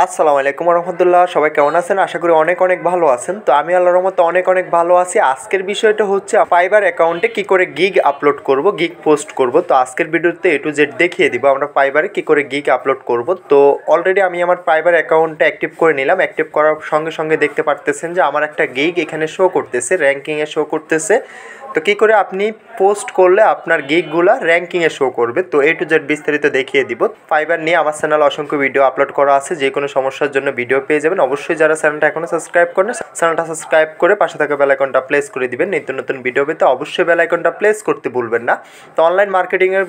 আসসালামু আলাইকুম রহমতুল্লাহ। সবাই কেমন আছেন? আশা করি অনেক অনেক ভালো আছেন। তো আমি আল্লাহর রহমতে অনেক অনেক ভালো আছি। আজকের বিষয়টা হচ্ছে ফাইবার অ্যাকাউন্টে কি করে গিগ আপলোড করব, গিগ পোস্ট করব। তো আজকের ভিডিওতে A to Z দেখিয়ে দিব আমরা ফাইবারে কি করে গিগ আপলোড করব। তো অলরেডি আমি আমার ফাইবার অ্যাকাউন্টটা অ্যাক্টিভ করে নিলাম। অ্যাক্টিভ করার সঙ্গে সঙ্গে দেখতে পারতেছেন যে আমার একটা গিগ এখানে শো করতেছে, র্যাঙ্কিংয়ে শো করতেছে। তো কী করে আপনি পোস্ট করলে আপনার গিগগুলা র্যাঙ্কিংয়ে শো করবে, তো A to Z বিস্তারিত দেখিয়ে দিব। ফাইবার নিয়ে আমার চ্যানেল অসংখ্য ভিডিও আপলোড করা আছে, যে কোনো সমস্যার জন্য ভিডিও পেয়ে যাবেন। অবশ্যই যারা চ্যানেলটা এখনও সাবস্ক্রাইব করেন, চ্যানেলটা সাবস্ক্রাইব করে পাশে থাকা বেল আইকনটা প্রেস করে দিবেন। নিত্য নতুন ভিডিও পেতে অবশ্যই বেল আইকনটা প্রেস করতে ভুলবেন না। তো অনলাইন মার্কেটিংয়ের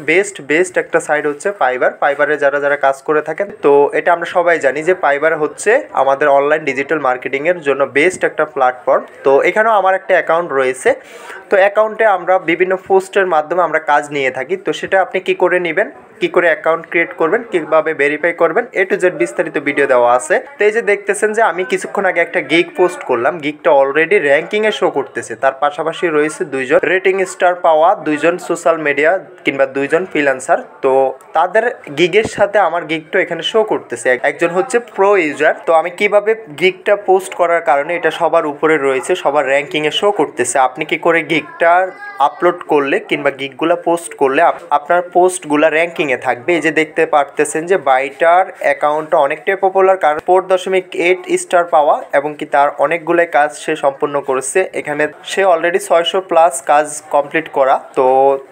বেস্ট একটা সাইট হচ্ছে ফাইবার। ফাইবারে যারা কাজ করে থাকেন, তো এটা আমরা সবাই জানি যে ফাইবার হচ্ছে আমাদের অনলাইন ডিজিটাল মার্কেটিংয়ের জন্য বেস্ট একটা প্ল্যাটফর্ম। তো এখানেও আমার একটা অ্যাকাউন্ট রয়েছে। তো অ্যাকাউন্টে আমরা বিভিন্ন পোস্টের মাধ্যমে আমরা কাজ নিয়ে থাকি। তো সেটা আপনি কি করে নেবেন, কি করে অ্যাকাউন্ট ক্রিয়েট করবেন, কীভাবে ভেরিফাই করবেন, A to Z বিস্তারিত ভিডিও দেওয়া আছে। তো এই যে দেখতেছেন যে আমি কিছুক্ষণ আগে একটা গিগ পোস্ট করলাম, গিগটা অলরেডি র্যাঙ্কিংয়ে শো করতেছে। তার পাশাপাশি রয়েছে দুইজন রেটিং স্টার পাওয়া, দুইজন সোশ্যাল মিডিয়া কিংবা দুইজন ফ্রিল্যান্সার। তো তাদের গিগের সাথে আমার গিগটা এখানে শো করতেছে। একজন হচ্ছে প্রো ইউজার। তো আমি কিভাবে গিগটা পোস্ট করার কারণে এটা সবার উপরে রয়েছে, সবার র্যাঙ্কিংয়ে শো করতেছে। আপনি কি করে গিগটা আপলোড করলে কিংবা গিগগুলো পোস্ট করলে আপনার পোস্টগুলো র্যাঙ্কিংয়ে থাকবে। এই যে দেখতে পারতেছেন যে বাইটার অ্যাকাউন্টটা অনেকটাই পপুলার, কারণ 4.8 স্টার পাওয়া এবং কি তার অনেকগুলো কাজ সে সম্পূর্ণ করেছে। এখানে সে অলরেডি 600+ কাজ কমপ্লিট করা। তো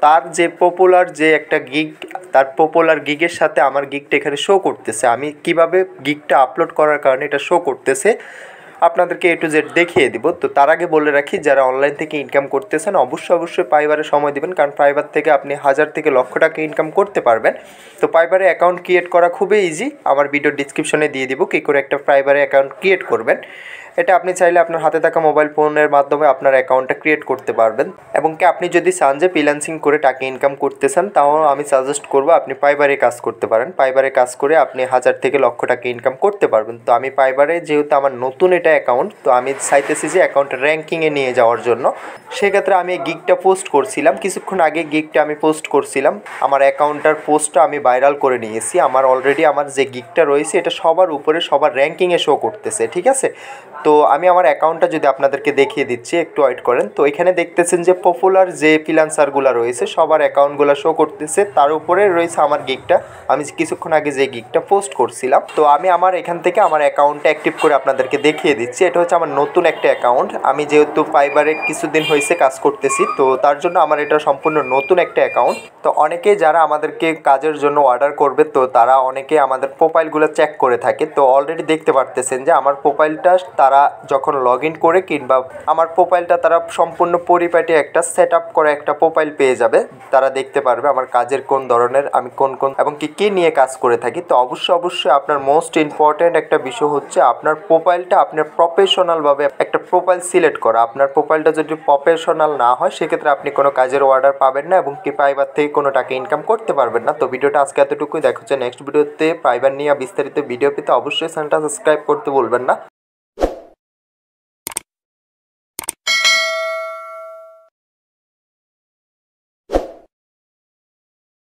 তার যে পপুলার যে একটা গিগ, তার পপুলার গিগের সাথে আমার গিগটা এখানে শো করতেছে। আমি কিভাবে গিগটা আপলোড করার কারণে এটা শো করতেছে আপনাদেরকে A to Z দেখিয়ে দিব। তো তার আগে বলে রাখি, যারা অনলাইন থেকে ইনকাম করতেছেন অবশ্যই ফাইবারে সময় দিবেন, কারণ ফাইবার থেকে আপনি 1000 থেকে লক্ষ টাকা ইনকাম করতে পারবেন। তো ফাইবারে অ্যাকাউন্ট ক্রিয়েট করা খুবই ইজি। আমার ভিডিও ডিসক্রিপশনে দিয়ে দিব কী করে একটা ফাইবারে অ্যাকাউন্ট ক্রিয়েট করবেন। এটা আপনি চাইলে আপনার হাতে থাকা মোবাইল ফোনের মাধ্যমে আপনার অ্যাকাউন্টটা ক্রিয়েট করতে পারবেন। এবং কি আপনি যদি চান যে ফ্রিল্যান্সিং করে টাকা ইনকাম করতে চান, তাও আমি সাজেস্ট করবো আপনি ফাইবারে কাজ করতে পারেন। ফাইবারে কাজ করে আপনি 1000 থেকে লক্ষ টাকা ইনকাম করতে পারবেন। তো আমি ফাইবারে যেহেতু আমার নতুন এটা অ্যাকাউন্ট, তো আমি চাইতেছি যে অ্যাকাউন্ট র্যাঙ্কিংয়ে নিয়ে যাওয়ার জন্য। সেক্ষেত্রে আমি এই গিগটা পোস্ট করছিলাম, কিছুক্ষণ আগে গিগটা আমি পোস্ট করছিলাম। আমার অ্যাকাউন্টটার পোস্টটা আমি ভাইরাল করে নিয়েছি। আমার অলরেডি আমার যে গিগটা রয়েছে এটা সবার উপরে, সবার র্যাঙ্কিংয়ে শো করতেছে, ঠিক আছে। তো আমি আমার অ্যাকাউন্টটা যদি আপনাদেরকে দেখিয়ে দিচ্ছি, একটু ওয়েট করেন। তো এখানে দেখতেছেন যে পপুলার যে ফ্রিল্যান্সারগুলো রয়েছে সবার অ্যাকাউন্টগুলো শো করতেছে, তার উপরে রয়েছে আমার গিগটা। আমি কিছুক্ষণ আগে যে গিগটা পোস্ট করছিলাম, তো আমি আমার এখান থেকে আমার অ্যাকাউন্টটা অ্যাক্টিভ করে আপনাদেরকে দেখিয়ে দিচ্ছি। এটা হচ্ছে আমার নতুন একটা অ্যাকাউন্ট। আমি যেহেতু ফাইবারে কিছুদিন হয়েছে কাজ করতেছি, তো তার জন্য আমার এটা সম্পূর্ণ নতুন একটা অ্যাকাউন্ট। তো অনেকেই যারা আমাদেরকে কাজের জন্য অর্ডার করবে, তো তারা অনেকে আমাদের প্রোফাইলগুলো চেক করে থাকে। তো অলরেডি দেখতে পারতেছেন যে আমার প্রোফাইলটা তারা যখন লগ ইন করে কিংবা আমার প্রোফাইলটা তারা সম্পূর্ণ পরিপাটি একটা সেট আপ করে একটা প্রোফাইল পেয়ে যাবে। তারা দেখতে পারবে আমার কাজের কোন ধরনের, আমি কোন এবং কী নিয়ে কাজ করে থাকি। তো অবশ্যই আপনার মোস্ট ইম্পর্ট্যান্ট একটা বিষয় হচ্ছে আপনার প্রোফাইলটা আপনার প্রফেশনালভাবে একটা প্রোফাইল সিলেক্ট করা। আপনার প্রোফাইলটা যদি প্রফেশনাল না হয়, সেক্ষেত্রে আপনি কোনো কাজের অর্ডার পাবেন না এবং কি ফাইবার থেকে কোনো টাকা ইনকাম করতে পারবেন না। তো ভিডিওটা আজকে এতটুকুই। দেখা হচ্ছে নেক্সট ভিডিওতে। ফাইবার নিয়ে বিস্তারিত ভিডিও পেতে অবশ্যই চ্যানেলটা সাবস্ক্রাইব করতে ভুলবেন না।